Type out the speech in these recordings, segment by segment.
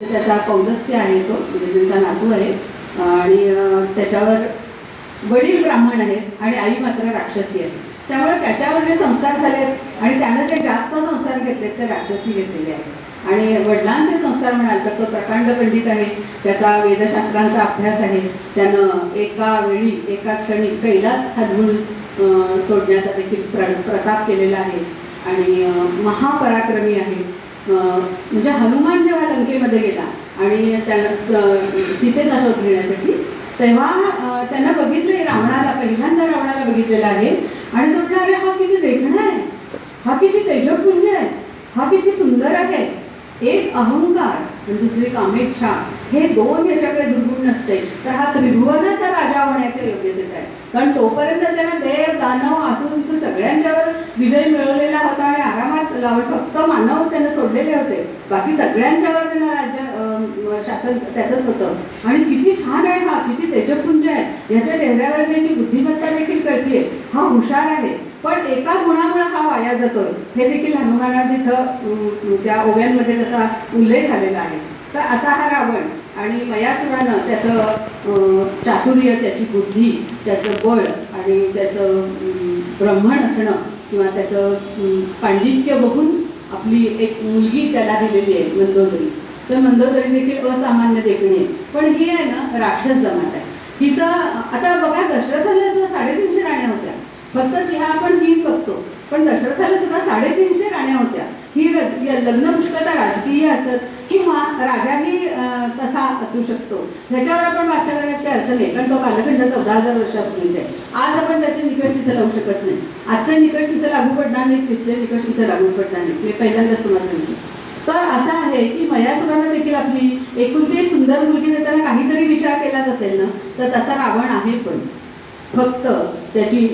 त्याचा पौलस्त्य आहे, तो त्यांचा नातू आहे आणि त्याच्यावर वडील ब्राह्मण आहेत आणि आई मात्र राक्षसी आहे. त्यामुळे त्याच्यावर जे संस्कार झालेत आणि त्यानं जे जास्त संस्कार घेतलेत ते राक्षसी घेतलेले आहेत. आणि वडिलांचे संस्कार म्हणाल तर तो प्रकांड पंडित आहे, त्याचा वेदशास्त्रांचा अभ्यास आहे, त्यानं एका वेळी एका क्षणी कैलास हलवून सोडण्याचा देखील प्रताप केलेला आहे आणि महापराक्रमी आहे. म्हणजे हनुमान जेव्हा लंकेमध्ये गेला आणि त्याला सीतेचा शोध घेण्यासाठी, तेव्हा त्यानं बघितले रावणाला, पहिल्यांदा रावणाला बघितलेला आहे आणि तो म्हणाले हा किती देखणा आहे, हा किती तेजपुंज आहे, हा किती सुंदर आहे. एक अहंकार आणि दुसरी कामेच्छा, हे दोन याच्याकडे दुर्गुण नसते तर हा त्रिभुवनाचा राजा होण्याच्या योग्यतेचा आहे. कारण तोपर्यंत त्यानं देव दानव आसुर सगळ्यांच्यावर विजय मिळवलेला होता आणि आरामात फक्त मानव त्यानं सोडलेले होते, बाकी सगळ्यांच्यावर त्यानं राज्य शासन त्याचंच होतं. आणि किती छान आहे हा, किती तेजपुंज आहे, याच्या चेहऱ्यावर त्याची बुद्धिमत्ता देखील कळतीये, हा हुशार आहे. पण एका गुणामुळे हा वाया जातोय, हे देखील हनुमाना तिथं त्या ओव्यांमध्ये त्याचा उल्लेख आलेला आहे. तर असा हा रावण आणि मयासुरानं त्याचं चातुर्य, त्याची बुद्धी, त्याचं बळ आणि त्याचं ब्रह्मण असणं किंवा त्याचं पांडित्य बघून आपली एक मुलगी त्याला दिलेली आहे मंदोदरी. तर मंदोदरी देखील असामान्य देखणी आहे, पण ही आहे ना राक्षस जमात आहे. तिथं आता बघा, दशरथाला सुद्धा 350 राण्या होत्या, फक्त ह्या आपण 3 बघतो, पण दशरथाला सुद्धा 350 राण्या होत्या. ही लग्न पुष्कळता राजकीय असत किंवा राजाही तसा असू शकतो, ह्याच्यावर आपण भाषा करण्यात काही अर्थ नाही, कारण तो कालखंड 14,000 वर्षापूर्वीच आहे. आज आपण त्याचे निकष तिथे लावू शकत नाही, आजचे निकष तिथे लागू पडणार नाही, तिथले निकष तिथे लागू पडणार नाही. मी पहिल्यांदाच तुम्हाला सांगितलं. तर असं आहे की मयासुरानं देखील आपली एकुलती एक सुंदर मुलगी देताना काहीतरी विचार केलाच असेल ना, तर तसा रावण आहे. पण फक्त त्याची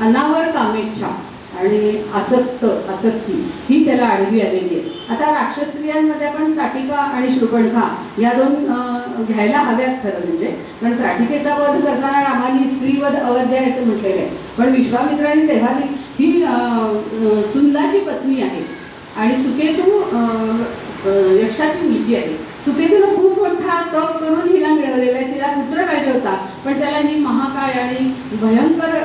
अनावर कामेच्छा आणि आसक्ती ही त्याला आडवी आलेली आहे. आता राक्षस स्त्रियांमध्ये आपण त्राटिका आणि शूर्पणखा या दोन घ्यायला हव्यात खरं म्हणजे, पण त्राटिकेचा वध करताना रामाने स्त्रीवध अवध्य आहे असं म्हटलेलं आहे. पण विश्वामित्राने तेव्हा ही सुंदाची पत्नी आहे आणि सुकेतू यक्षाची मुलगी आहे. सुकेतूनं खूप मोठा तप करून हिला मिळवलेला आहे, तिला पुत्र पाहिजे होता, पण त्याला ही महाकाय आणि भयंकर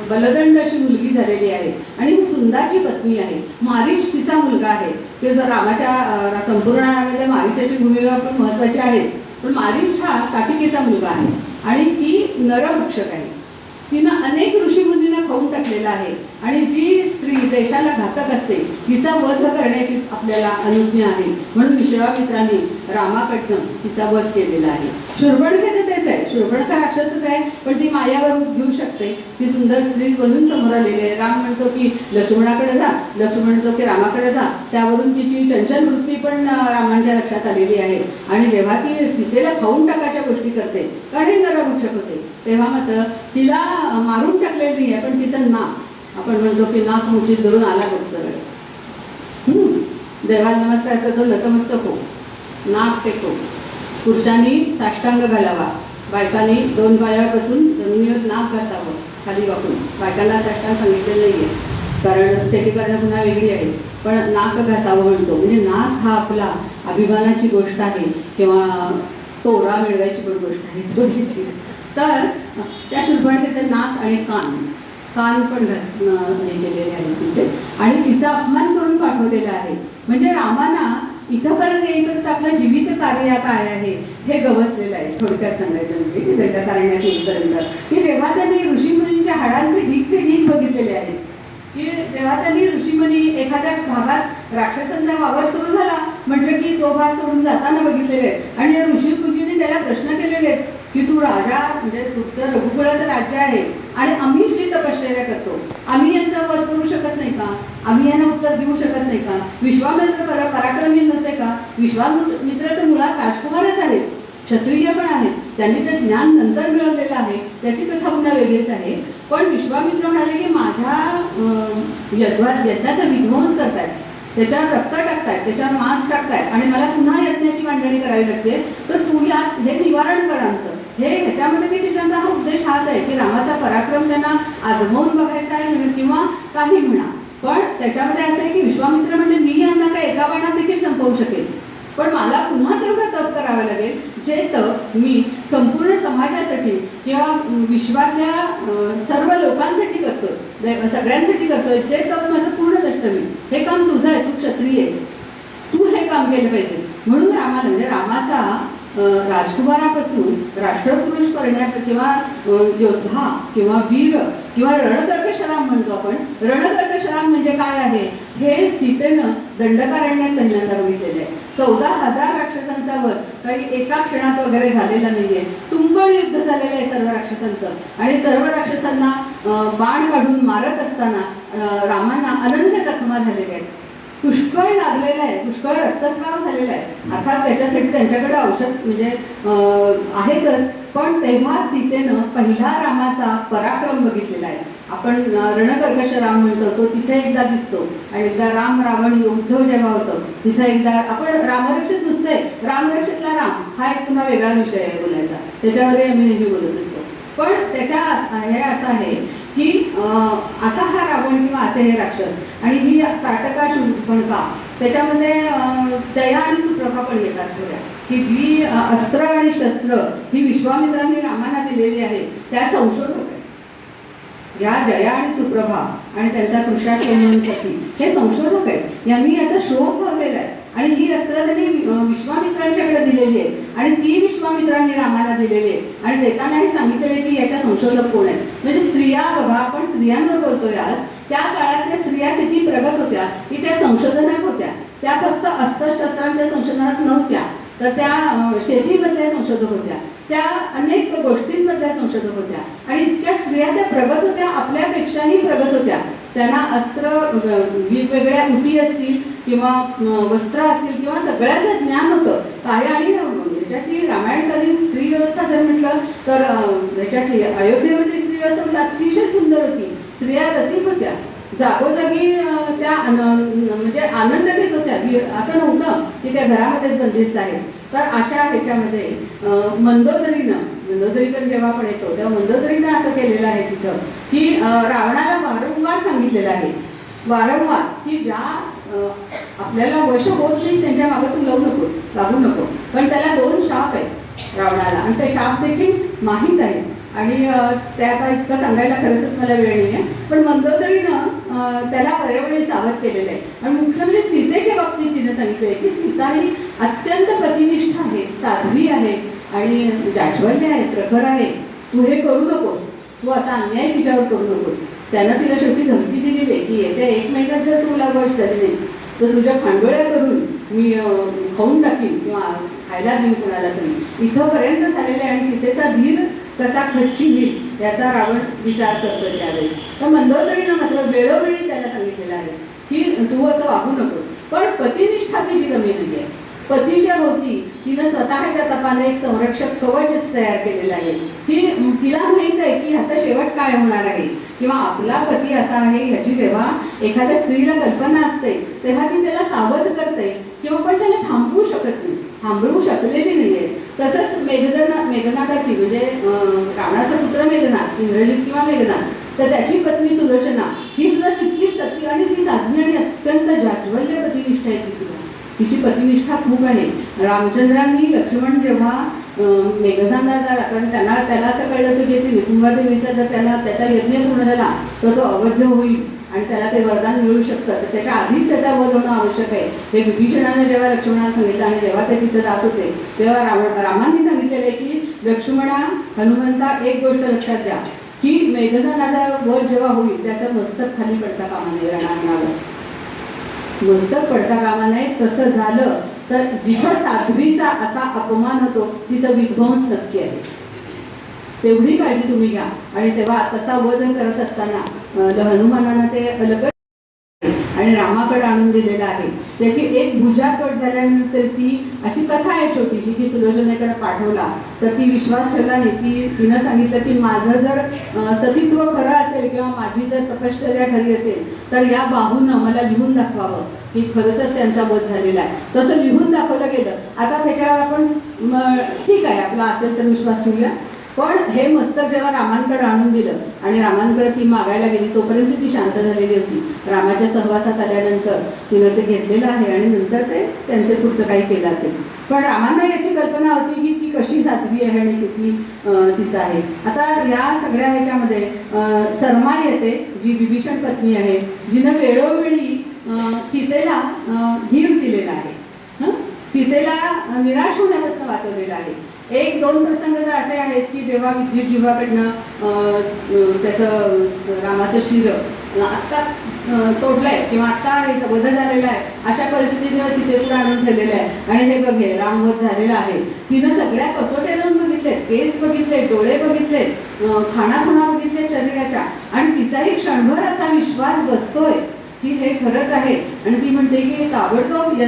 बलदंड अशी मुलगी झालेली आहे आणि ही सुंदाची पत्नी आहे. मारीच तिचा मुलगा आहे. ते जर रामाच्या संपूर्ण मारीचाची भूमिका पण महत्त्वाची आहे, पण मारीच हा ताटिकेचा मुलगा आहे आणि ती नरभक्षक आहे. तिनं अनेक ऋषीमुनींना खाऊन टाकलेला आहे आणि जी स्त्री देशाला घातक असते तिचा वध करण्याची आपल्याला अनुज्ञा आहे, म्हणून विश्वामित्रांनी रामाकडनं तिचा वध केलेला आहे. शूर्पणखेचं तेच आहे, शूर्पणखा राक्षसच आहे, पण ती मायावर घेऊ शकते, ती सुंदर स्त्री बनून समोर आलेली आहे. राम म्हणतो की लक्ष्मणाकडे जा, लक्ष्मण म्हणतो की रामाकडे जा, त्यावरून तिची चंचल वृत्ती पण रामांच्या लक्षात आलेली आहे. आणि जेव्हा ती सीतेला खाऊन टाकायच्या गोष्टी करते, कारण हे नरभक्षक होते, तेव्हा मात्र तिला मारून टाकलेली नाही आहे, पण तिचं नाक, आपण म्हणतो की नाक मुठीत धरून आला बघ सरळ, देवाला नमस्कार करतो, नतमस्तक हो, नाक टेको, पुरुषांनी साष्टांग घालावा, बायकांनी 2 पायावर बसून जमिनीवर नाक घासावं खाली वाकून. बायकांना साष्टांग सांगितलेलं नाही आहे, कारण त्याची करणं पुन्हा वेगळी आहे, पण नाक घासावं म्हणतो. म्हणजे नाक हा आपला अभिमानाची गोष्ट आहे किंवा तोरा मिळवायची पण गोष्ट आहे थोडीशी. तर त्या शूर्पणखेचे नाक आणि कान पण हे केलेले आहे तिचे, आणि तिचा अपमान करून पाठवलेला आहे. म्हणजे रामाना इथंपर्यंत येईपर्यंत आपलं जीवित कार्य काय आहे हे गवसलेलं आहे. थोडक्यात सांगायचं म्हणजे की दंडकारण्यात येईपर्यंत, की जेव्हा त्यांनी ऋषीमुनींच्या हाडांचे ढीग बघितलेले आहेत, की जेव्हा त्यांनी ऋषीमुनी एखाद्या भागात राक्षसांचा वावर सुरू झाला म्हटलं की तो भाग सोडून जाताना बघितलेले आहेत, आणि या ऋषीमुनींनी त्याला प्रश्न केलेले आहेत की तू राजा, म्हणजे तुझं रघुकुळाचं राज्य आहे आणि आम्ही जी तपश्चर्या करतो, आम्ही यांचा वध करू शकत नाही का, आम्ही यांना उत्तर देऊ शकत नाही का, विश्वामित्र पराक्रमी नव्हते का. विश्वामित्र तर मुळात राजकुमारच आहेत, क्षत्रिय पण आहेत, त्यांनी ते ज्ञान नंतर मिळवलेलं आहे, त्याची कथा पुन्हा वेगळीच आहे. पण विश्वामित्र म्हणाले की माझ्या यज्ञाचा विध्वंस करतायत, त्याच्यावर रक्त टाकतायत, त्याच्यावर मांस टाकतायत आणि मला पुन्हा यज्ञाची मांडणी करावी लागते, तर तू यात हे निवारण कर आमचं. हे ह्याच्यामध्ये देखील त्यांचा हा उद्देश हाच आहे की रामाचा पराक्रम त्यांना आजमावून बघायचा आहे किंवा काही म्हणा, पण त्याच्यामध्ये असं आहे की विश्वामित्र म्हणजे मी यांना काय एका बाणात देखील संपवू शकेल, पण मला पुन्हा तेवढं तप करावं लागेल जे तप मी संपूर्ण समाजासाठी किंवा विश्वातल्या सर्व लोकांसाठी करतोय, सगळ्यांसाठी करतोय. जे तप माझं पूर्ण दष्ट मी, हे काम तुझं आहे, तू क्षत्रिय आहेस, तू हे काम केलं पाहिजेस. म्हणून रामाला म्हणजे रामाचा राजकुमारापासून राष्ट्रपुरुष करण्यात किंवा योद्धा किंवा वीर किंवा रणकर्कशराम म्हणतो आपण. रणकर्कशराम म्हणजे काय आहे हे सीतेनं दंडकारण्यात पहिल्यांदा बघितलेलं आहे. 14,000 राक्षसांचा वध काही एका क्षणात वगैरे झालेला नाहीये. तुंबळ युद्ध झालेलं आहे सर्व राक्षसांचं आणि सर्व राक्षसांना बाण काढून मारत असताना रामांना अनंत जखमा झालेल्या आहेत. पुष्कळ लागलेलं आहे, पुष्कळ रक्तस्राव झालेला आहे. अर्थात त्याच्यासाठी त्यांच्याकडे औषध म्हणजे आहेतच, पण तेव्हा सीतेनं पहिला रामाचा पराक्रम बघितलेला आहे. आपण रणकर्कश राम म्हणतो तो तिथे एकदा दिसतो आणि एकदा राम रावण युद्ध जेव्हा होतं तिथे एकदा आपण रामरक्षित नुसते रामरक्षितला राम हा एक पुन्हा वेगळा विषय आहे बोलायचा, त्याच्यावरही आम्ही नेहमी बोलत असतो. पण त्याच्या हे असं आहे की असा हा रावण किंवा असे हे राक्षस आणि ही ताटका शूर्पणखा त्याच्यामध्ये जया आणि सुप्रभा पण येतात थोड्या, की जी अस्त्र आणि शस्त्र ही विश्वामित्रांनी रामांना दिलेली आहे त्या संशोधक आहेत. या जया आणि सुप्रभा आणि त्यांचा कृषाक्षी हे संशोधक आहेत. यांनी याचा शोध लावलेला आहे आणि ही अस्त्र त्यांनी विश्वामित्रांच्याकडे दिलेली आहे आणि ती विश्वामित्रांनी रामाला दिलेली आहे आणि देतानाही सांगितलेले की याच्या संशोधक कोण आहेत. म्हणजे स्त्रिया बघा, आपण स्त्रियांवर बोलतोय आज, त्या काळातल्या स्त्रिया किती प्रगत होत्या की त्या संशोधनात होत्या. त्या फक्त अस्त्रशस्त्रांच्या संशोधनात नव्हत्या, तर त्या शेतीमधल्या संशोधक होत्या, त्या अनेक गोष्टींमधल्या संशोधक होत्या आणि त्या स्त्रिया त्या प्रगत होत्या, आपल्यापेक्षाही प्रगत होत्या. त्यांना अस्त्र वेगवेगळ्या उटी असतील किंवा वस्त्र असतील किंवा सगळ्याचं ज्ञान होतं काय. आणि याच्यातली रामायणकालीन स्त्री व्यवस्था जर म्हटलं तर याच्यातली अयोध्येमधली स्त्री व्यवस्था म्हणजे अतिशय सुंदर होती. स्त्रिया रसिक होत्या, जागोजागी त्या म्हणजे आनंद घेत होत्या. असं नव्हतं की त्या घरामध्येच बंदिस्त आहेत. तर अशा ह्याच्यामध्ये मंदोदरीकडे जेव्हा आपण येतो तेव्हा मंदोदरीनं असं केलेलं आहे तिथं की रावणाला वारंवार सांगितलेलं आहे, वारंवार की ज्या आपल्याला वश होत नाही त्यांच्या मागं तू लागू नको. पण त्याला 2 शाप आहेत रावणाला आणि ते शाप देखील माहीत आहे आणि त्या आता इतकं सांगायला खरंच मला वेळ नाही आहे. पण मंदोदरीनं त्याला बरेवेळी सावध केलेलं आहे आणि मुख्य म्हणजे सीतेच्या बाबतीत तिने सांगितलं आहे की सीता ही अत्यंत प्रतिनिष्ठ आहे, साध्वी आहे आणि जाज्वल्य आहे, प्रखर आहे. तू हे करू नकोस, तू असा अन्याय तिच्यावर करू नकोस. त्यानं तिला शेवटी धमकी दिलेली आहे की येत्या 1 महिन्यात जर तू मला वश झाली नाहीस तर तुझ्या खांडोळ्या करून मी खाऊन टाकीन किंवा खायला देईन कोणाला तरी. इथंपर्यंत झालेले आणि सीतेचा धीर कसा खच्ची होईल याचा रावण विचार करतो त्यावेळेस. तर मंदोदरीनं मात्र वेळोवेळी त्याला सांगितलेलं आहे की तू असं वागू नकोस. पण पतिनिष्ठा तिची कमी नाही आहे. पतीच्या भोवती तिनं स्वतःच्या तपाने एक संरक्षक कवचच तयार केलेलं आहे की तिला माहीत आहे की ह्याचा शेवट काय होणार आहे किंवा आपला पती असा आहे ह्याची जेव्हा एखाद्या स्त्रीला कल्पना असते तेव्हा ती त्याला सावध करते किंवा पण त्याला थांबवू शकत नाही, थांबवू शकलेली नाही आहे. तसंच मेघनाथाची म्हणजे रावणाचा पुत्र मेघनाथ, इंद्रजित किंवा मेघनाथ, तर त्याची पत्नी सुलोचना ही सुद्धा तितकीच सती आणि ती साध्वी आणि अत्यंत जाज्वल्य पतिनिष्ठ आहे. ती सुद्धा तिची पतिनिष्ठा खूप आहे. रामचंद्रांनी लक्ष्मण जेव्हा मेघनाथाला कारण त्याला असं कळलं होतं की निकुंभादेवीचा जर त्याचा यज्ञ पूर्ण झाला तर तो अवध्य होईल आणि त्याला ते वरदान मिळू शकतं, तर त्याच्या आधीच त्याचा वध होणं आवश्यक आहे. हे विभीषणाने जेव्हा लक्ष्मणाला सांगितलं आणि जेव्हा ते तिथं जात होते तेव्हा रामांनी सांगितलेलं आहे की लक्ष्मणा, हनुमंता, एक गोष्ट लक्षात द्या की मेघनाथाचा वध जेव्हा होईल त्याचं मस्तक खाली पडता कामा नये, रणांगणावर मस्तक पडता कामा नये. तसं झालं तर जिथं साध्वीचा असा अपमान होतो तिथं विध्वंस नक्की आहे. तेवढी काळजी तुम्ही घ्या. आणि तेव्हा तसा वध करत असताना हनुमानानं ते अलग आणि रामाकडे आणून दिलेलं आहे. त्याची एक भुजा कट झाल्यानंतर ती अशी कथा आहे छोटीशी की सुलोचनेकडे पाठवला तर ती विश्वास ठेवला नाही. तिनं सांगितलं की माझं जर सतीत्व खरं असेल किंवा माझी जर तपश्चर्या खरी असेल तर या बाहूनं मला लिहून दाखवावं की खरंच त्यांचा वध झालेला आहे. तसं लिहून दाखवलं गेलं. आता त्याच्यावर आपण ठीक आहे आपला असेल तर विश्वास ठेवूया. पण हे मस्तक जेव्हा रामांकडे आणून दिलं आणि रामांकडे ती मागायला गेली तोपर्यंत ती शांत झालेली होती. रामाच्या सहवासात आल्यानंतर तिनं ते घेतलेलं आहे आणि नंतर ते त्यांचे पुढचं काही केलं असेल. पण रामांना याची कल्पना होती की ती कशी साध्वी आहे आणि किती तिचं आहे. आता या सगळ्या ह्याच्यामध्ये सरमा येते, जी विभीषण पत्नी आहे, जिनं वेळोवेळी सीतेला धीर दिलेला आहे, सीतेला निराश होण्यापासून वाचवलेलं आहे. एक दोन प्रसंग तर असे आहेत की जेव्हा विद्युत जीवाकडनं त्याचं रामाचं शिर आत्ता तोडलंय किंवा आत्ता हे वध झालेलं आहे, अशा परिस्थितीवर सीतेपुढे आणून ठेवलेलं आहे आणि हे बघे रामवध झालेला आहे. तिनं सगळ्या कसोट्या लावून बघितले, केस बघितले, डोळे बघितले, खाणाखुणा बघितले शरीराच्या, आणि तिचाही क्षणभर असा विश्वास बसतोय की हे खरंच आहे. आणि ती म्हणते की ताबडतोब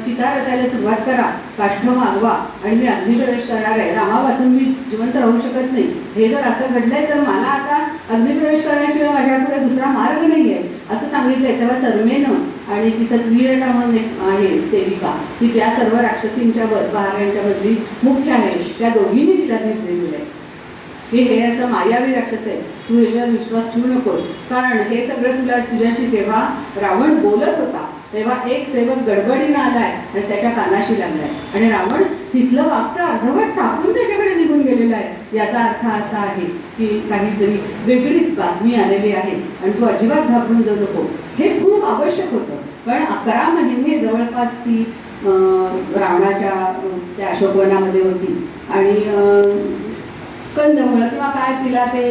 चिता रचायला सुरुवात करा, काष्ठ मागवा आणि मी अग्निप्रवेश करणार आहे. रामा वाचून मी जिवंत राहू शकत नाही. हे जर असं घडलंय तर मला आता अग्निप्रवेश करण्याशिवाय माझ्यापुढे दुसरा मार्ग नाही आहे असं सांगितलंय. तेव्हा सर्मेनं आणि तिथं त्रिरटा म्हणून एक आहे सेविका, की ज्या सर्व राक्षसींच्या पहाऱ्यांच्या बदली मुख्य आहे, त्या दोघींनी तिला दिसलेलं आहे की हे असं मायावी राक्षस आहे, तू याच्यावर विश्वास ठेवू नकोस. कारण हे सगळं तुझ्याशी जेव्हा रावण बोलत होता तेव्हा एक सेवक गडबडीनं आलाय आणि त्याच्या कानाशी लागलाय आणि रावण तिथलं वाक्य अर्धवट टाकून त्याच्याकडे निघून गेलेला आहे. याचा अर्थ असा आहे की काहीतरी वेगळीच बातमी आलेली आहे आणि तू अजिबात घाबरून जाऊ नको. हे खूप आवश्यक होतं. पण 11 महिने जवळपास ती रावणाच्या त्या अशोकवनामध्ये होती आणि कंदमुळं किंवा काय तिला ते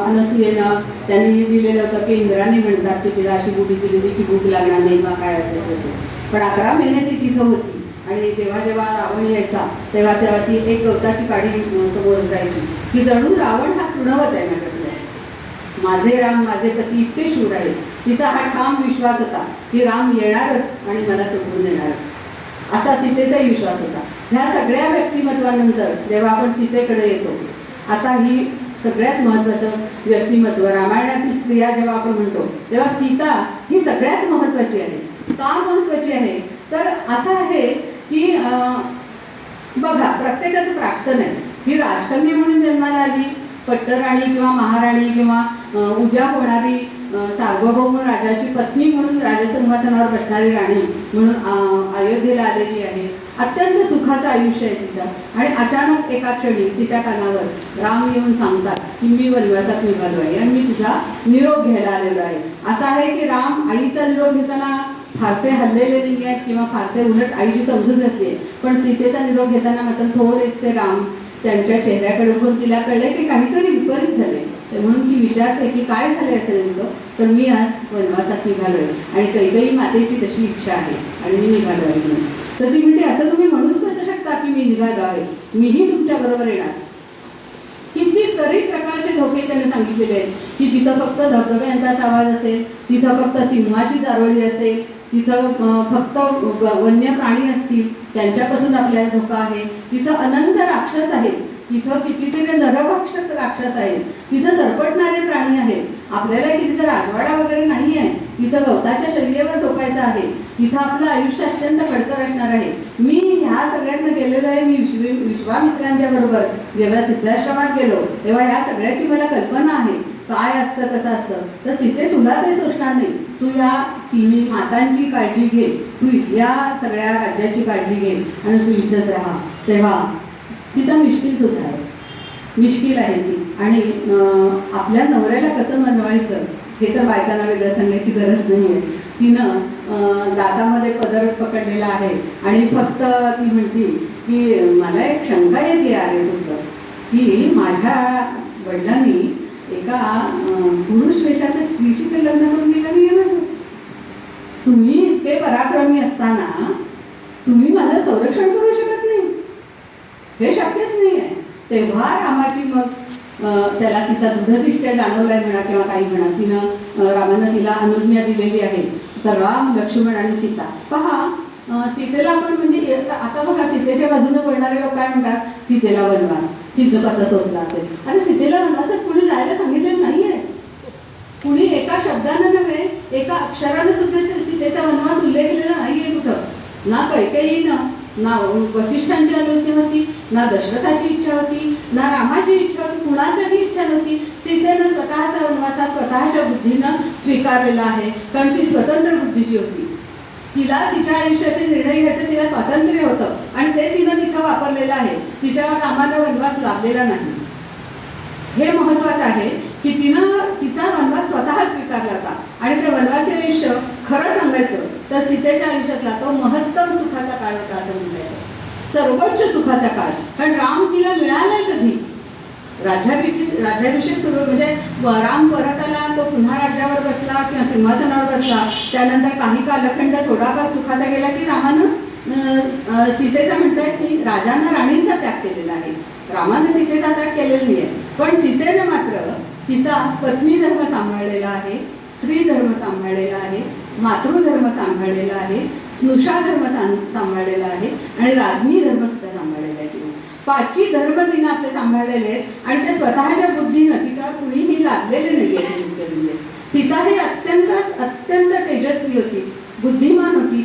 अनसूयेनं त्यांनी दिलेलं होतं की इंद्राने म्हणतात की तिला अशी गुढी दिलेली की भूक लागणार नाही किंवा काय असेल तसं. पण 11 महिने ती तिथं होती आणि जेव्हा जेव्हा रावण यायचा तेव्हा तेव्हा ती एक गवताची काडी समोर जायची की जणू रावण हा तृणवत आहे माझ्याकडे, माझे राम माझे पती इतके शूर आहेत. तिचा हा ठाम विश्वास होता की राम येणारच आणि मला सोडून देणारच, असा सीतेचाही विश्वास होता. ह्या सगळ्या व्यक्तिमत्वानंतर जेव्हा आपण सीतेकडे येतो, आता ही सगळ्यात महत्त्वाचं व्यक्तिमत्व रामायणातील स्त्रिया जेव्हा आपण म्हणतो तेव्हा सीता ही सगळ्यात महत्त्वाची आहे. का महत्त्वाची आहे तर असं आहे की बघा प्रत्येकाचं प्राक्तन आहे. ही राजकन्या म्हणून जन्माला आली, पट्टराणी किंवा महाराणी किंवा उद्या होणारी सार्वभौम राजाची पत्नी म्हणून राजसिंहासनावर बसणारी राणी म्हणून अयोध्येला आलेली आहे. अत्यंत सुखाचं आयुष्य आहे तिचं आणि अचानक एका क्षणी तिच्या कानावर राम येऊन सांगतात की मी वनवासात निघालो आहे आणि मी तुझा निरोप घ्यायला आलेलो आहे. असं आहे की राम आईचा निरोप घेताना फारसे हल्लेले नाही आहेत किंवा फारसे उलट आईची समजून घेतली, पण सीतेचा निरोप घेताना मात्र थोडेसे राम त्यांच्या चेहऱ्याकडे बघून तिला कळले की काहीतरी विपरीत झाले. म्हणून ती विचारते की काय झाले असेल नेमकं. तर मी आज वनवासात निघालोय आणि कैकेयी मातेची तशी इच्छा आहे आणि मी निघालो आहे म्हणून. तर ती म्हणते असं तुम्ही म्हणूच कसं शकता की मी निघालो आहे, मीही तुमच्या बरोबर येणार. कितीतरी प्रकारचे धोके त्याने सांगितलेले आहेत की तिथं फक्त धबधब्यांचाच आवाज असेल, तिथं फक्त सिंहाची चारोळी असेल, तिथं फक्त वन्य प्राणी असतील त्यांच्यापासून आपल्याला धोका आहे, तिथं अनंत राक्षस आहेत, तिथं कितीतरी नरभक्षक राक्षस आहेत, तिथं सरपटणारे प्राणी आहेत, आपल्याला तिथं राजवाडा वगैरे नाही आहे, तिथं गवताच्या शैलीवर झोपायचं आहे, तिथं आपलं आयुष्य अत्यंत खडतर असणार आहे. मी ह्या सगळ्यांना गेलेलो आहे. मी विश्वामित्रांच्या बरोबर जेव्हा सिद्धाश्रमात गेलो तेव्हा ह्या सगळ्याची मला कल्पना आहे काय असतं कसं असतं. तर सीते तुला ते सोचणार नाही, तू या तिन्ही मातांची काळजी घे, तू इथल्या सगळ्या राज्याची काळजी घे आणि तू इथंच राहा. तेव्हा सीता मिश्किल सुद्धा आहे, मिश्किल आहे ती. आणि आपल्या नवऱ्याला कसं मनवायचं हे तर बायकांना वेगळं सांगण्याची गरज नाही आहे. तिनं दातामध्ये पदर पकडलेला आहे आणि फक्त ती म्हणती की मला एक शंका येते अरे तुमचं की माझ्या वडिलांनी एका पुरुष वेशाच्या स्त्रीशी ते लग्न करून दिलं नाही. तुम्ही इतके पराक्रमी असताना तुम्ही मला संरक्षण करू शकत नाही, हे शक्यच नाही आहे. तेव्हा रामाची मग त्याला तिचा दृढनिश्चय जाणवलाय म्हणा किंवा काही म्हणा, तिनं रामानं तिला अनुज्ञा दिलेली आहे. तर राम लक्ष्मण आणि सीता पहा सीतेला आपण म्हणजे आता बघा सीतेच्या बाजूने बोलणारे लोक काय म्हणतात सीतेला वनवास, सीते कसा सोचला असेल. आणि सीतेला वनवासच कुणी जायला सांगितलेलं नाहीये. कुणी एका शब्दानं नव्हे एका अक्षरानं सुद्धा सीतेचा वनवास उल्लेख केलेला नाहीये कुठं. ना कैकेयीनं ना वसिष्ठांची अनुज्ञा होती, ना दशरथाची इच्छा होती, ना रामाची इच्छा होती, कुणाच्याही इच्छा नव्हती. सीतेनं स्वतःचा वनवास स्वतःच्या बुद्धीनं स्वीकारलेला आहे, कारण ती स्वतंत्र बुद्धीची होती. तिला तिच्या आयुष्याचे निर्णय घ्यायचं तिला स्वातंत्र्य होतं आणि ते तिनं तिथं वापरलेलं आहे. तिच्यावर रामाचा वनवास लाभलेला नाही. हे महत्वाचं आहे की तिनं तिचा वनवास स्वतः स्वीकारला होता. आणि ते वनवासी आयुष्य खरं सांगायचं तर सीतेच्या आयुष्यातला तो महत्तम सुखाचा काळ होता असं म्हणायचं, सर्वोच्च सुखाचा काळ. कारण राम तिला मिळालाय कधी? राज्याभिषेक सुरू म्हणजे राम परत आला, तो पुन्हा राज्यावर बसला किंवा सिंहासनावर बसला, त्यानंतर काही कालखंड थोडाफार सुखाचा गेला की रामानं सीतेचा म्हणतायत की राजानं राणींचा त्याग केलेला आहे. रामाने सीतेचा त्याग केलेला नाही आहे, पण सीतेने मात्र तिचा पत्नी धर्म सांभाळलेला आहे, स्त्री धर्म सांभाळलेला आहे, मातृधर्म सांभाळलेला आहे, स्नुषा धर्म सांभाळलेला आहे आणि राज्ञी धर्म सुद्धा सांभाळलेला आहे. पाचही धर्म तिने आपले सांभाळलेले आहेत आणि ते स्वतःच्या बुद्धीनं तिच्यावर कुणीही लादलेले नाही आहे. सीता ही अत्यंत तेजस्वी होती, बुद्धिमान होती.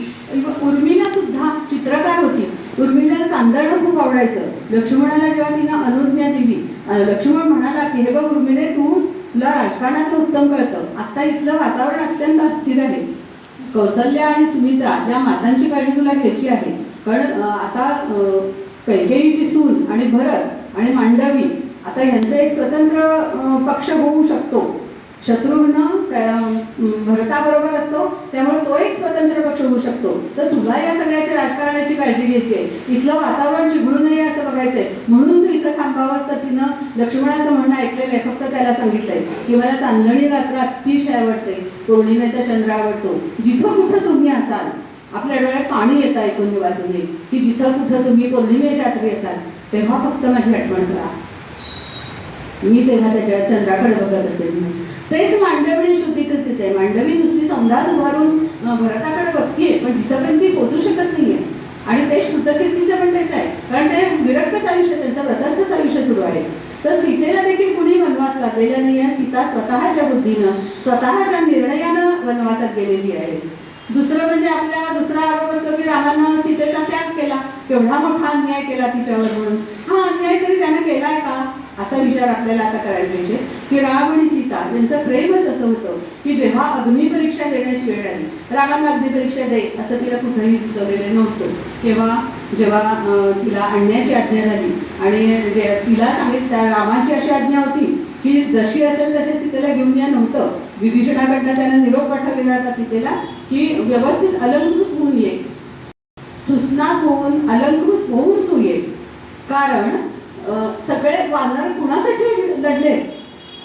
उर्मिला सुद्धा चित्रकार होती. उर्मिला चांदणं खूप आवडायचं. लक्ष्मणाला जेव्हा तिनं अनुज्ञा दिली, लक्ष्मण म्हणाला की हे बघ उर्मिले, तुला राजकारणातलं उत्तम कळतं, आता इथलं वातावरण अत्यंत अस्थिर आहे. कौसल्या आणि सुमित्रा या मातांची काळजी तुला घ्यायची आहे, कारण आता कैकेयीची सून आणि भरत आणि मांडवी आता यांचा एक स्वतंत्र पक्ष होऊ शकतो. शत्रुघ्न भरताबरोबर असतो, त्यामुळे तो एक स्वतंत्र पक्ष होऊ शकतो. तर तुला या सगळ्याच्या राजकारणाची काळजी घ्यायची आहे, इथलं वातावरण चिघळू नये असं बघायचंय, म्हणून तू इथं थांबावंस. तर तिनं लक्ष्मणाचं म्हणणं ऐकलेलं आहे, फक्त त्याला सांगितलंय की मला चांदणी रात्र अतिशय आवडते, पौर्णिमेचा चंद्र आवडतो. जिथं कुठं तुम्ही असाल, आपल्या डोळ्यात पाणी येतं ऐकून वाचून की जिथं कुठं तुम्ही पौर्णिमेच्या रात्री असाल तेव्हा फक्त माझी आठवण करा, मी तेव्हा त्याच्या चंद्राकडे बघत असेल. तेच मांडवी श्रुती करतेच आहे. मांडवी नुसती संधान उभारून भरताकडे बघतीये, पण तिथपर्यंत ती पोचू शकत नाहीये. आणि ते श्रुतकीर्तीचं पण तेच आहे, कारण ते विरक्तच आयुष्य, त्यांचं व्रतस्थच आयुष्य सुरू आहे. तर सीतेला देखील कुणी वनवास लादलेला नाही आहे. सीता स्वतःच्या बुद्धीनं स्वतःच्या निर्णयानं वनवासात गेलेली आहे. दुसरं म्हणजे आपल्याला दुसरा आरोप असतो की रामानं सीतेचा त्याग केला, केवढा मोठा अन्याय केला तिच्यावर म्हणून. हा अन्याय तरी त्यानं केलाय का असा विचार आपल्याला आता करायला पाहिजे की राम आणि सीता यांचं प्रेमच असं होतं की जेव्हा अग्निपरीक्षा देण्याची वेळ आली, रामाला अग्निपरीक्षा दे असं तिला कुठंही सुचवलेलं नव्हतं. जेव्हा तिला आणण्याची आज्ञा झाली आणि तिला सांगितलं, रामाची अशी आज्ञा होती की जशी असेल तशी सीतेला घेऊन या नव्हतं. विभीषणाकडनं त्यानं निरोप पाठवलेला होता सीतेला की व्यवस्थित अलंकृत होऊन ये, सुस्नात होऊन अलंकृत होऊन तू ये, कारण सगळे वानर कुणासाठी लढले,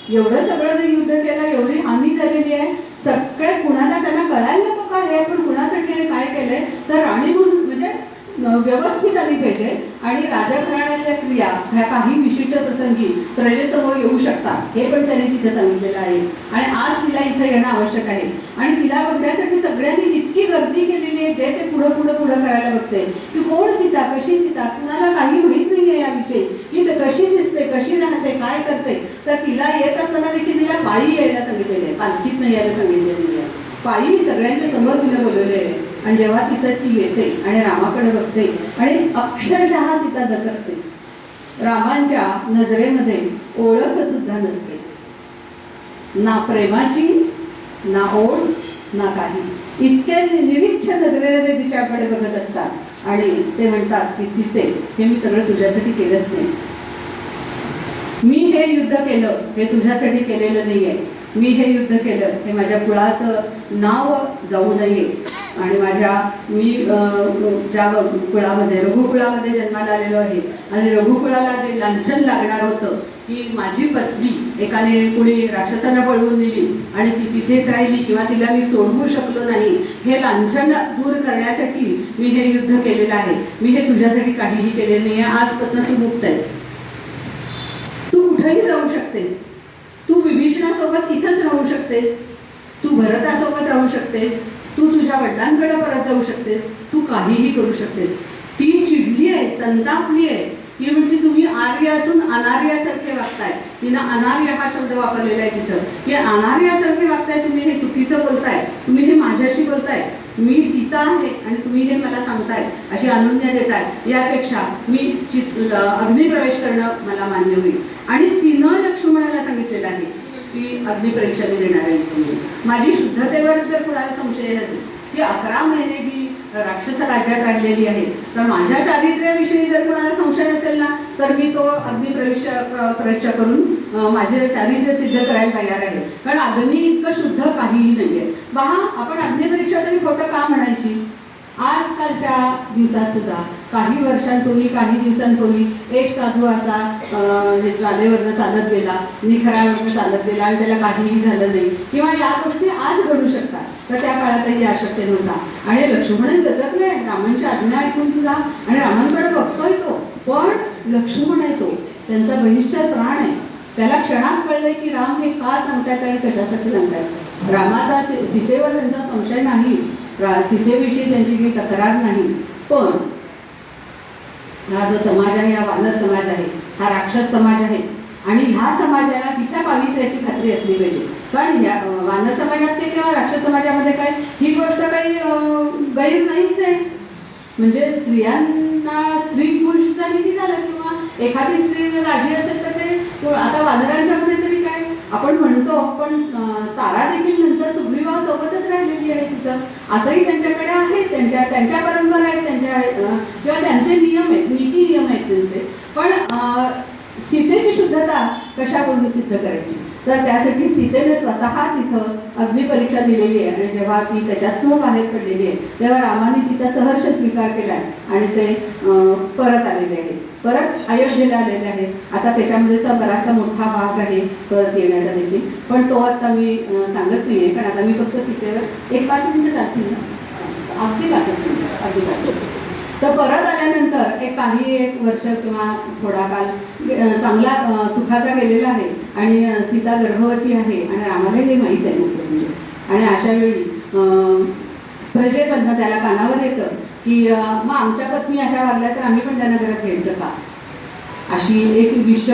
एवढं सगळं जे युद्ध केलं, एवढी हानी झालेली आहे, सगळे कुणाला त्यांना कळायला नको काय पण कुणासाठी काय केलंय. तर राणी म्हणून म्हणजे व्यवस्थित आली पाहिजे आणि राजघराण्यातल्या स्त्रिया ह्या काही विशिष्ट प्रसंगी प्रजेसमोर येऊ शकतात हे पण त्यांनी तिथे सांगितलेलं आहे. आणि आज तिला इथं येणं आवश्यक आहे आणि तिला बघण्यासाठी सगळ्यांनी इतकी गर्दी केलेली आहे, जे ते पुढं करायला बघते की कोण सीता, कशी सीता, कुणाला काही माहीत नाही आहे याविषयी की ते कशी दिसते, कशी राहते, काय करते. तर तिला येत असताना देखील तिला पायी यायला सांगितलेलं आहे, पालखीत नाही यायला सांगितलेलं आहे. पायी सगळ्यांच्या समोर तिला बोलवलेलं आहे. आणि जेव्हा तिथं ती येते आणि रामाकडे बघते आणि अक्षरशः सीता दचकते, रामांच्या नजरेमध्ये ओळख सुद्धा नसते, ना प्रेमाची, ना ओढ, ना काही. इतके निरीक्ष नजरेने ते तिच्याकडे बघत असतात आणि ते म्हणतात की सीते, हे मी सगळं तुझ्यासाठी केलंच नाही, मी हे युद्ध केलं हे तुझ्यासाठी केलेलं नाहीये, मी हे युद्ध केलं हे माझ्या कुळाचं नाव जाऊ नये आणि मी ज्या कुळामध्ये रघुकुळामध्ये जन्माला आलेलो आहे आणि रघुकुळाला जे लांछन लागणार होतं की माझी पत्नी एकाने कुणी राक्षसांना पळवून दिली आणि ती तिथेच राहिली किंवा तिला मी सोडवू शकलो नाही, हे लांछन दूर करण्यासाठी मी हे युद्ध केलेलं आहे. मी हे तुझ्यासाठी काहीही केलेलं नाही आहे. आजपासून तू मुक्त आहेस, तू कुठेही जाऊ शकतेस, तू विभीषणासोबत इथंच राहू शकतेस, तू भरतासोबत राहू शकतेस, तू तुझ्या वडिलांकडे परत जाऊ शकतेस, तू काहीही करू शकतेस. ती चिडली आहे, संतापली आहे. ती म्हणजे तुम्ही आर्य असून अनार्यासारखे वागताय. तिनं अनार्य हा शब्द वापरलेला आहे तिथं की अनार्यासारखे वागताय, तुम्ही हे चुकीचं बोलताय, तुम्ही हे माझ्याशी बोलताय, मी सीता आहे आणि तुम्ही हे मला सांगताय, अशी अनुज्ञा देताय, यापेक्षा मी अग्निप्रवेश करणं मला मान्य होईल. आणि तिनं लक्ष्मणाला सांगितलेलं आहे की अग्निपरीक्षा मी देणार आहे तुम्ही. माझी शुद्धतेवर जर कुणाला संशय असेल की 11 महिने जी राक्षस राज्यात राहिलेली आहे, तर माझ्या चारित्र्याविषयी जर कुणाला संशय असेल ना, तर मी तो परीक्षा करून माझे चारित्र्य सिद्ध करायला तयार आहे. कारण अग्नी इतकं शुद्ध काहीही नाहीये. पहा, आपण अग्निपरीक्षा तरी खोटं का म्हणायची? आजकालच्या दिवसात सुद्धा काही वर्षांपूर्वी, काही दिवसांपूर्वी एक साधू असा जालेवरनं चालत गेला, निखरावरनं चालत गेला आणि त्याला काहीही झालं नाही, किंवा या गोष्टी आज घडू शकतात. तर त्या काळातही अशक्य नव्हता. आणि लक्ष्मण गजबले रामांची आज्ञा ऐकून सुद्धा, आणि रामांकडे बघतोय तो, पण लक्ष्मण आहे तो, त्यांचा बहिष्ठ प्राण आहे. त्याला क्षणात कळलंय की राम हे का सांगतायत आणि कशासाठी सांगतायत. रामाचा सीतेवर त्यांचा संशय नाही, सीतेविषयी त्यांची काही तक्रार नाही. पण हा जो समाज आहे, हा वानर समाज आहे, हा राक्षस समाज आहे, आणि ह्या समाजाला तिच्या पावित्र्याची खात्री असली पाहिजे. कारण ह्या वानर समाजात ते किंवा राक्षस समाजामध्ये काय ही गोष्ट काही गैर नाहीच आहे. म्हणजे स्त्रियांना स्त्री पुरुष किती झालं, किंवा एखादी स्त्री जर राजी असेल तर ते आता वानरांच्या मध्ये तरी काय आपण म्हणतो, पण तारा देखील नंतर सुग्रीवा सोबतच राहिलेली आहे तिथं, असंही त्यांच्याकडे आहे. त्यांच्या परंपरा आहेत, त्यांच्या किंवा त्यांचे नियम आहेत, नीती नियम आहेत त्यांचे. पण सीतेची शुद्धता कशाकडून सिद्ध करायची? तर त्यासाठी सीतेने स्वतः तिथं अग्निपरीक्षा दिलेली आहे. आणि जेव्हा ती त्याच्यातून बाहेर पडलेली आहे, तेव्हा रामाने तिचा सहर्ष स्वीकार केला आणि ते परत आलेले आहे, परत अयोध्येला आलेले आहे. आता त्याच्यामध्ये बराचसा मोठा भाग आहे परत येण्याचा देखील, पण तो आता मी सांगत नाही आहे. कारण आता मी फक्त सीतेवर 1-5 मिनिटं जातील ना, अगदी 5 मिनिटं, अगदी 5 मिनिटं. तर परत आल्यानंतर एक वर्ष किंवा थोडा काल चांगला सुखाचा गेलेला आहे, आणि सीता गर्भवती आहे, आणि रामाला हे माहीत आहे मुख्य म्हणजे. आणि अशा वेळी प्रजेमधनं त्याला कानावर येतं की मग आमच्या पत्नी अशा वागल्या तर आम्ही पण त्यांना घरात घ्यायचं का, अशी एक विष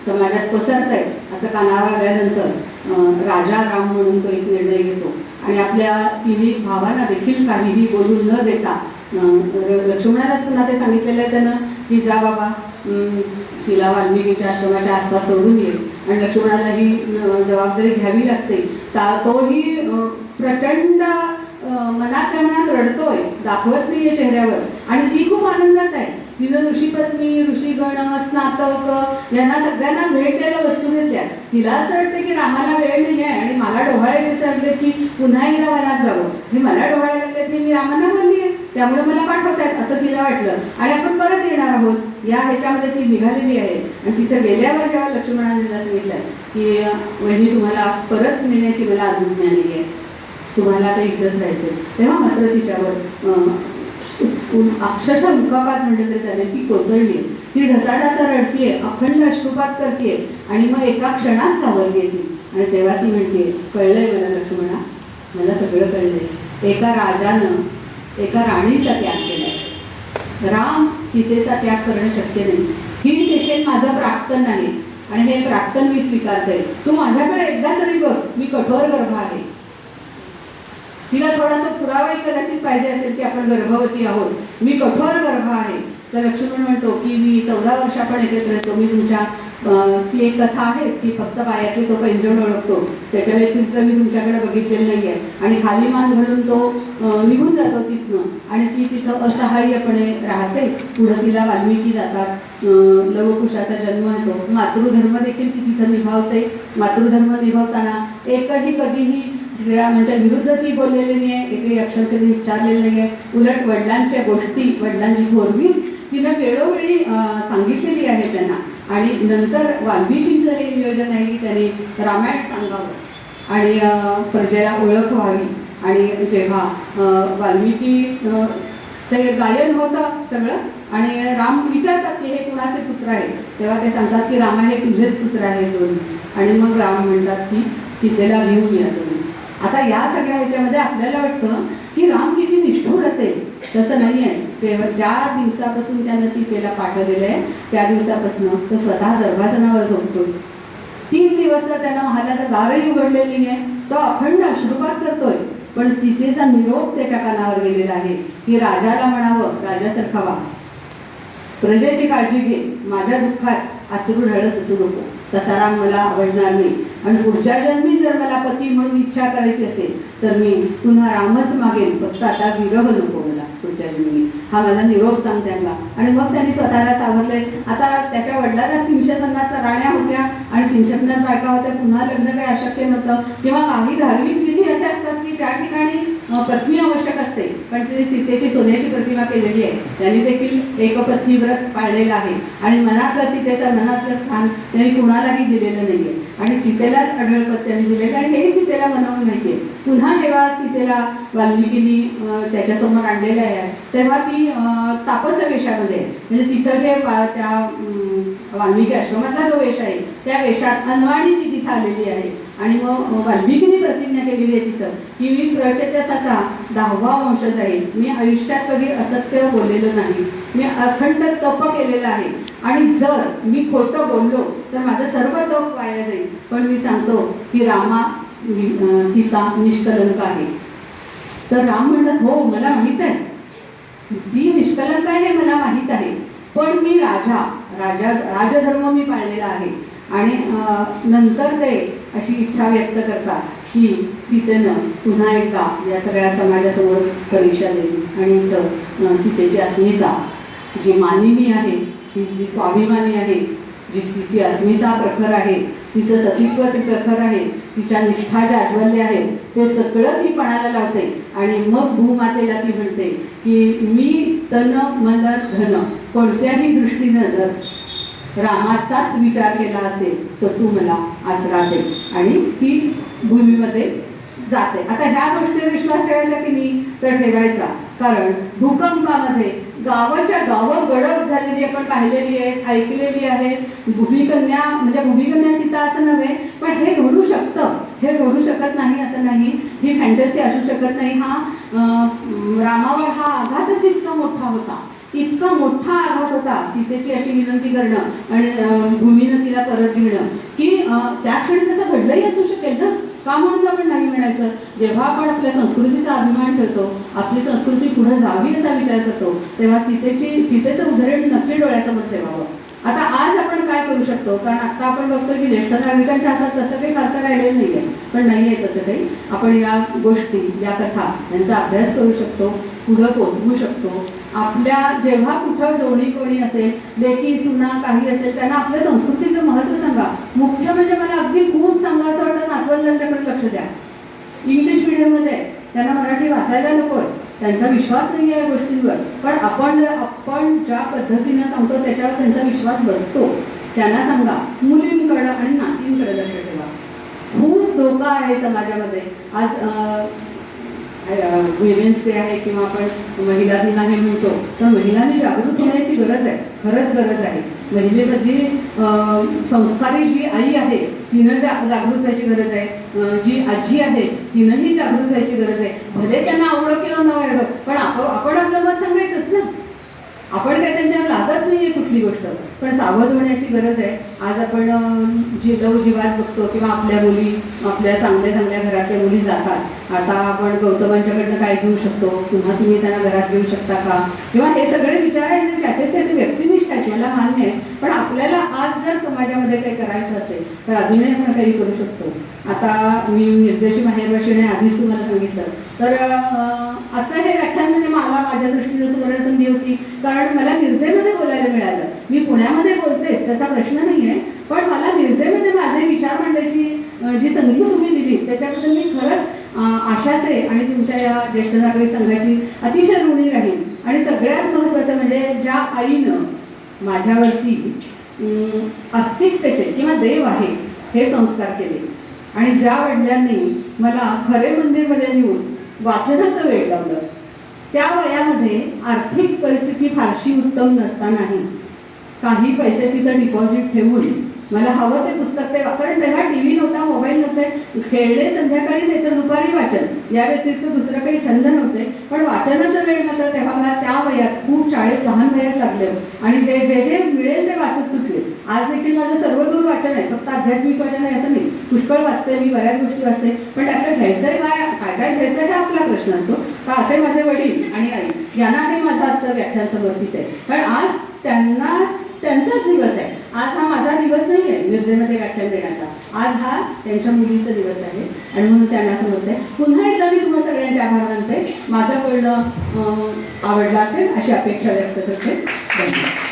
समाजात पसरत आहे. असं कानावर आल्यानंतर राजा राम म्हणून तो एक निर्णय घेतो, आणि आपल्या तिन्ही भावांना देखील काहीही बोलून न देता लक्ष्मणालाच पुन्हा ते सांगितलेलं आहे त्यानं की जा बाबा, तिला वाल्मिकीच्या आश्रमाच्या आसपास सोडून ये. आणि लक्ष्मणाला ही जबाबदारी घ्यावी लागते. तोही प्रचंड मनातल्या मनात रडतोय, दाखवत नाहीये चेहऱ्यावर, आणि ती खूप आनंदात आहे. तिनं ऋषीपत्नी, ऋषीगण, स्नातक यांना सगळ्यांना भेट द्यायला वस्तू घेतल्या. तिला असं वाटतं की रामाला वेळ नाही आहे, आणि मला डोहाळे विसरले की पुन्हा एकदा वनात जावं, हे मला डोहाळे लागले की मी रामांना बोलली आहे, त्यामुळे मला पाठवतात असं तिला वाटलं. आणि आपण परत येणार आहोत या ह्याच्यामध्ये ती निघालेली आहे. आणि तिथे गेल्यावर जेव्हा लक्ष्मणाने तिला सांगितलं की वहिनी तुम्हाला परत नेण्याची मला आज्ञा नाही आहे, तुम्हाला आता इथंच राहायचं, तेव्हा मात्र तिच्यावर अक्षरशः उल्कापात म्हणजे तरी चालेल ती कोसळली. ती ढसाढसा रडतीये, अखंड अश्रुपात करते, आणि मग एका क्षणात सावरली ती. आणि तेव्हा ती म्हणते, कळलंय मला लक्ष्मणा, मला सगळं कळलंय. एका राजानं एका राणीचा त्याग केलाय, राम सीतेचा त्याग करणं शक्य नाही. ही देखील माझं प्राक्तन आहे, आणि हे प्राक्तन मी स्वीकारते. तू माझ्याकडे एकदा तरी बघ, मी कठोर गर्भ आहे. तिला थोडा तो पुरावाही कदाचित पाहिजे असेल की आपण गर्भवती आहोत, मी कठोर गर्भ आहे. तर लक्ष्मण म्हणतो की मी 14 वर्ष आपण एकत्र येतो, मी तुमच्या ती एक कथा आहे की फक्त पायातली तो पैंजण ओळखतो, त्याच्या व्यतिरिक्त मी तुमच्याकडे बघितलेलं नाही आहे. आणि खाली मान घालून तो निघून जातो तिथनं, आणि ती तिथं असहाय्यपणे राहते. पुढं तिला वाल्मिकी जातात, लवकुशाचा जन्म होतो, मातृधर्म देखील ती तिथं निभावते. मातृधर्म निभावताना एकही कधीही श्रीरामांच्या विरुद्ध ती बोललेली नाही आहे, एकही अक्षर कधी उच्चारलेलं नाही आहे. उलट वडिलांच्या गोष्टी, वडिलांची थोरवीच तिनं वेळोवेळी सांगितलेली आहे त्यांना. आणि नंतर वाल्मिकींचं हे नियोजन आहे की त्यांनी रामायण सांगावं आणि प्रजेला ओळख व्हावी. आणि जेव्हा वाल्मिकी ते गायन होतं सगळं, आणि राम विचारतात की हे कुणाचे पुत्र आहे, तेव्हा ते सांगतात की रामा हे तुझेच पुत्र आहे दोन्ही. आणि मग राम म्हणतात की सीतेला घेऊन या तुम्ही. आता या सगळ्या ह्याच्यामध्ये आपल्याला वाटतं की राम किती निष्ठुर असेल, तसं नाही आहे. तेव्हा ज्या दिवसापासून त्यानं सीतेला पाठवलेलं आहे त्या दिवसापासून तो स्वतः दरवाजावर झोपतो. 3 दिवसला त्याला महालाचा दारही उघडलेली आहे, तो अखंड अश्रुपात करतोय. पण सीतेचा निरोप त्याच्या कानावर गेलेला आहे की राजाला म्हणावं, राजासारखा वा, प्रजेची काळजी घे, माझ्या दुःखात अश्रू ढळत असू नको, तसा राम मला आवडणार नाही. आणि पुढच्या जन्मी जर मला पती म्हणून इच्छा करायची असेल तर मी पुन्हा रामच मागेन, फक्त आता विरह नको मला पुढच्या जन्मी. हा माझा निरोप सांग त्यांना. आणि मग त्यांनी स्वतःला सावरले. आता त्याच्या वडिलांनाच 350 राण्या होत्या आणि 350 बायका होत्या, पुन्हा लग्न काही अशक्य नव्हतं. किंवा काही धार्मिक विधी असे असतात की त्या ठिकाणी पत्नी आवश्यक असते, पण तिने सीतेची सोन्याची प्रतिमा केलेली आहे, त्यांनी देखील एकपत्नी व्रत पाळलेलं आहे आणि मनातलं सीतेचं मनातलं स्थान त्यांनी कुणालाही दिलेलं नाहीये आणि सीतेलाच अढळपत त्यांनी दिलेलं आहे. हेही सीतेला मनवून नाहीये. पुन्हा जेव्हा सीतेला वाल्मिकींनी त्याच्यासमोर आणलेलं आहे तेव्हा ती तापस वेशामध्ये, म्हणजे तिथं जे त्या वाल्मिकी आश्रमातला जो वेश आहे त्या वेशात अनवाणी ती तिथं आलेली आहे. आणि मग वाल्मिकींनी प्रतिज्ञा केलेली आहे तिथं की मी प्रचेतसाचा 10वा वंशज आहे, मी आयुष्यात कधी असत्य बोललेलं नाही, मी अखंड तप केलेलं आहे आणि जर मी खोटं बोललो तर माझं सर्व तप वाया जाईल. पण मी सांगतो की रामा सीता निष्कलंक आहे. तर राम म्हणतात हो मला माहीत आहे, ती निष्कलंक आहे हे मला माहीत आहे, पण मी राजधर्म मी पाळलेला आहे. आणि नंतर ते अशी इच्छा व्यक्त करतात की सीतेनं पुन्हा एकदा या सगळ्या समाजासमोर परीक्षा दिली आणि इथं सीतेची अस्मिता जी मानिनी आहे, ही जी स्वाभिमानी आहे, जी तिची अस्मिता प्रखर आहे, तिचं सतीत्व ते प्रखर आहे, तिच्या निष्ठा ज्या आज्वल्य आहे ते सगळं ती पणाला लावते. आणि मग भूमातेला ती म्हणते की मी तन मन धन कोणत्याही दृष्टीनं जर रामाचाच विचार केला असेल तर तू मला आसरा दे. आणि ती भूमीमध्ये जाते. आता ह्या गोष्टीवर विश्वास ठेवायचा की नाही तर ठेवायचा, कारण भूकंपामध्ये गावाच्या गावं गडप झालेली आपण पाहिलेली आहेत, ऐकलेली आहेत. भूमिकन्या म्हणजे भूमिकन्या सीता असं नव्हे, पण हे घडू शकतं, हे घडू शकत नाही असं नाही, ही फॅन्टसी असू शकत नाही. हा रामावर हा आघातच इतका मोठा होता, इतका मोठा आघात होता, सीतेची अशी विनंती करणं आणि भूमीनं तिला परत घेणं की त्या क्षणी तसं घडलंही असू शकेल ना, का म्हणून आपण नाही म्हणायचं. जेव्हा आपण आपल्या संस्कृतीचा अभिमान ठेवतो, आपली संस्कृती पुढे जावी असा विचार करतो, तेव्हा सीतेचं उदाहरण नक्की डोळ्यासमोर ठेवावं. आता आज आपण काय करू शकतो, कारण आता आपण बघतो की ज्येष्ठ नागरिकांच्या हातात तसं काही फारसं राहिलेलं नाही आहे, पण नाही आहे तसं काही. आपण या गोष्टी, या कथा यांचा अभ्यास करू शकतो, पुढं पोचवू शकतो. आपल्या जेव्हा कुठं डोणी कोणी असेल, लेकी सुना काही असेल, त्यांना आपल्या संस्कृतीचं महत्त्व सांगा. मुख्य म्हणजे मला अगदी खूप सांगा असं वाटतं, नातवंडांच्याकडे लक्ष द्या. इंग्लिश मीडियममध्ये त्यांना मराठी वाचायला नको, त्यांचा विश्वास नाही आहे या गोष्टींवर, पण आपण ज्या पद्धतीनं सांगतो त्याच्यावर त्यांचा विश्वास बसतो. त्यांना सांगा, मुलींकडं आणि नातींकडे लक्ष ठेवा. खूप धोका आहे समाजामध्ये. आज विमेन्स डे आहे किंवा आपण महिला दिन आहे म्हणतो, तर महिलांनी जागृत होण्याची गरज आहे, खरंच गरज आहे. महिलेमधली संस्कारी जी आई आहे तिनं जागृत व्हायची गरज आहे, जी आजी आहे तिनंही जागृत व्हायची गरज आहे. भले त्यांना आवडं किंवा न आवडं, पण आपण आपलं मत सांगायचंच ना. आपण काय त्यांच्यावर लागत नाही आहे कुठली गोष्ट, पण सावध होण्याची गरज आहे. आज आपण जीवात बघतो किंवा आपल्या मुली, आपल्या चांगल्या चांगल्या घरातल्या मुली जातात. आता आपण गौतमांच्याकडनं काय घेऊ शकतो, पुन्हा तुम्ही त्यांना घरात घेऊ शकता का, किंवा हे सगळे विचार आहेत त्याच्यासाठी व्यक्तिनिष्ठ आहेत, मला मान्य आहे. पण आपल्याला आज जर समाजामध्ये काही करायचं असेल तर अजूनही आपण काही करू शकतो. आता मी निर्देशी माहेरवाशिणी आधीच तुम्हाला सांगितलं, तर आजचं हे व्याख्यान म्हणजे मला माझ्या दृष्टीनं सुवर्ण संधी होती, कारण मला निर्जेमध्ये बोलायला मिळालं. मी पुण्यामध्ये बोलतेच, त्याचा प्रश्न नाही आहे, पण मला निर्जेमध्ये माझे विचार मांडायची जी संधी तुम्ही दिली त्याच्याबद्दल मी खरंच आशाच आहे आणि तुमच्या या ज्येष्ठ नागरिक संघाची अतिशय ऋणी राहील. आणि सगळ्यात महत्त्वाचं म्हणजे ज्या आईनं माझ्यावरती अस्तित्वाचे किंवा देव आहे हे संस्कार केले आणि ज्या वडिलांनी मला खरे मंदिरमध्ये नेऊन वाचनाचं वेळ लावलं, त्या वयामध्ये आर्थिक परिस्थिती फारशी उत्तम नसतानाही काही पैसे तिथं डिपॉझिट ठेवून मला हवं ते पुस्तक ते, कारण तेव्हा टी व्ही नव्हता, मोबाईल नव्हते, खेळले संध्याकाळी नाही तर दुपारी वाचन, या व्यतिरिक्त दुसरं काही छंद नव्हते, पण वाचनाचा वेळ मात्र तेव्हा मला त्या वयात खूप शाळेत लहान वयात लागलं आणि जे जे मिळेल ते वाचन वाचत सुटले. आज देखील माझं सर्वदूर वाचन आहे, फक्त आध्यात्मिक वाचन आहे असं नाही, पुष्कळ वाचते मी, बऱ्याच गोष्टी वाचते. पण त्यातलं घ्यायचंय काय काय घ्यायचं हा आपला प्रश्न असतो. का असे माझे वडील आणि आई यांना हे माझं आजचं व्याख्यान समर्पित आहे, कारण आज त्यांचाच दिवस आहे. आज हा माझा दिवस नाही आहे निर्जनते व्याख्यान देण्याचा, आज हा त्यांच्या मुलीचा दिवस आहे आणि म्हणून त्यांना समजत आहे. पुन्हा एकदा मी तुम्हाला सगळ्यांचे आभार मानते. माझं बोलणं आवडलं असेल अशी अपेक्षा व्यक्त करते. धन्यवाद.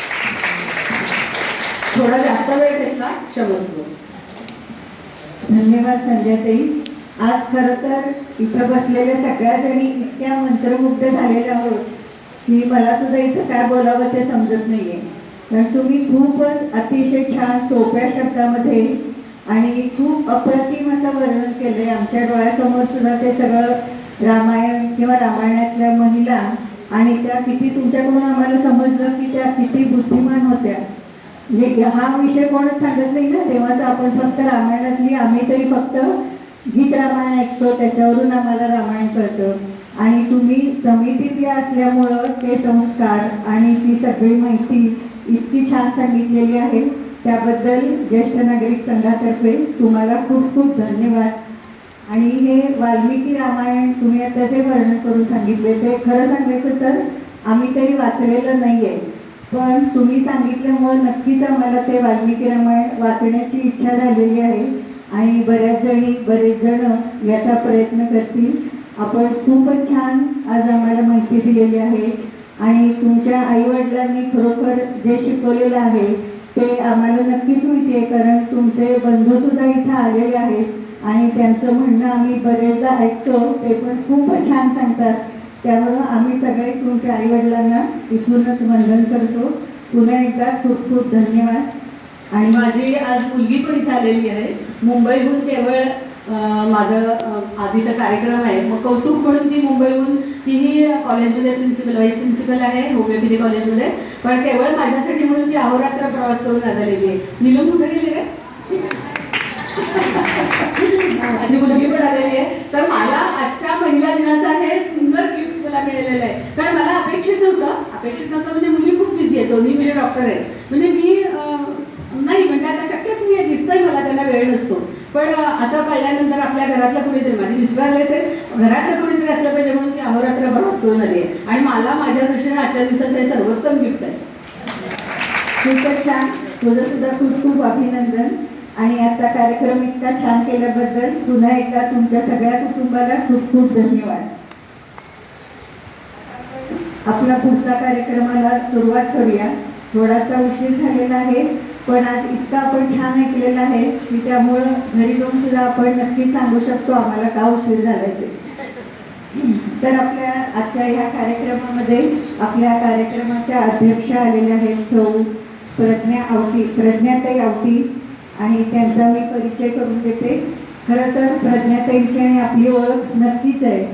थोडा जास्त वेळ घेतला, क्षमस्व. धन्यवाद संध्याताई. आज खरं तर इथं बसलेल्या सगळ्या जणी इतक्या मंत्रमुग्ध झालेल्या आहोत की मला सुद्धा इथं काय बोलावं ते समजत नाहीये. कारण तुम्ही खूपच अतिशय छान सोप्या शब्दामध्ये आणि खूप अप्रतिम असं वर्णन केलंय. आमच्या डोळ्यासमोर सुद्धा ते सगळं रामायण किंवा रामायणातल्या महिला आणि त्या किती तुमच्याकडून आम्हाला समजलं की त्या किती बुद्धिमान होत्या. म्हणजे हा विषय कोणच सांगत नाही ना, तेव्हाच आपण फक्त रामायणातली, आम्ही तरी फक्त गीत रामायण ऐकतो, त्याच्यावरून आम्हाला रामायण कळतं. आणि तुम्ही समितीत असल्यामुळं ते संस्कार आणि ती सगळी माहिती इतकी छान सांगितलेली आहे, त्याबद्दल ज्येष्ठ नागरिक संघातर्फे तुम्हाला खूप खूप धन्यवाद. आणि हे वाल्मिकी रामायण तुम्ही आता जे वर्णन करून सांगितले ते खरं सांगायचं तर आम्ही तरी वाचलेलं नाही आहे, पण तुम्ही सांगितल्यामुळं नक्कीच आम्हाला ते वाल्मिकी रामायण वाचण्याची इच्छा झालेली आहे आणि बरेच जण याचा प्रयत्न करतील. आपण खूपच छान आज आम्हाला माहिती दिलेली आहे आणि तुमच्या आईवडिलांनी खरोखर जे शिकवलेलं आहे ते आम्हाला नक्कीच माहिती आहे, कारण तुमचे बंधूसुद्धा इथं आलेले आहेत आणि त्यांचं म्हणणं आम्ही बरेचदा ऐकतो, ते पण खूपच छान सांगतात. त्यामुळं आम्ही सगळे तुमच्या आईवडिलांना इथूनच वंदन करतो. पुन्हा एकदा खूप खूप धन्यवाद. आणि माझी आज मुलगी पण इथे आलेली आहे मुंबईहून. केवळ माझं आधीचा कार्यक्रम आहे, मग कौतुक म्हणून ती मुंबईहून, तीही कॉलेजमध्ये प्रिन्सिपल, व्हाईस प्रिन्सिपल आहे होमिओपॅथी कॉलेजमध्ये, पण केवळ माझ्यासाठी म्हणून ती अहोरात्र प्रवास करून आलेली आहे. निलम कुठे गेली रे? माझी मुलगी पण आलेली आहे. तर मला आजच्या महिला दिनाचा हे सुंदर गिफ्ट मला मिळालेलं आहे, कारण मला अपेक्षित नव्हतं म्हणजे मुली खूप बिझी आहे, दोन्ही म्हणजे डॉक्टर आहे, म्हणजे मी नाही म्हणजे आता शक्यच नाही आहे, दिसतंय मला त्यांना वेळ नसतो. पण असं कळल्यानंतर आपल्या घरातलं कुणीतरी, माझी मिस्टरलेच आहे, घरातलं कुणीतरी असलं पाहिजे म्हणून ती अहोरात्र प्रवास करून आली आहे आणि मला माझ्या दृष्टीने आजच्या दिवसाचं हे सर्वोत्तम गिफ्ट आहे. खूपच छान. तुझं सुद्धा खूप खूप अभिनंदन आणि आजचा कार्यक्रम इतका छान केल्याबद्दल पुन्हा एकदा तुमच्या सगळ्या कुटुंबाला खूप खूप धन्यवाद. आपला पुढचा कार्यक्रमाला सुरुवात करूया. थोडासा उशीर झालेला आहे, पण आज इतका आपण छान ऐकलेलं आहे की त्यामुळं घरी जाऊन सुद्धा आपण नक्कीच सांगू शकतो आम्हाला का उशीर झालाय ते. तर आपल्या आजच्या ह्या कार्यक्रमामध्ये आपल्या कार्यक्रमाच्या अध्यक्षा आलेल्या आहेत सौ प्रज्ञाताई आवटी आणि त्यांचा मी परिचय करून देते. खरं तर प्रज्ञाताईंची आणि आपली ओळख नक्कीच आहे.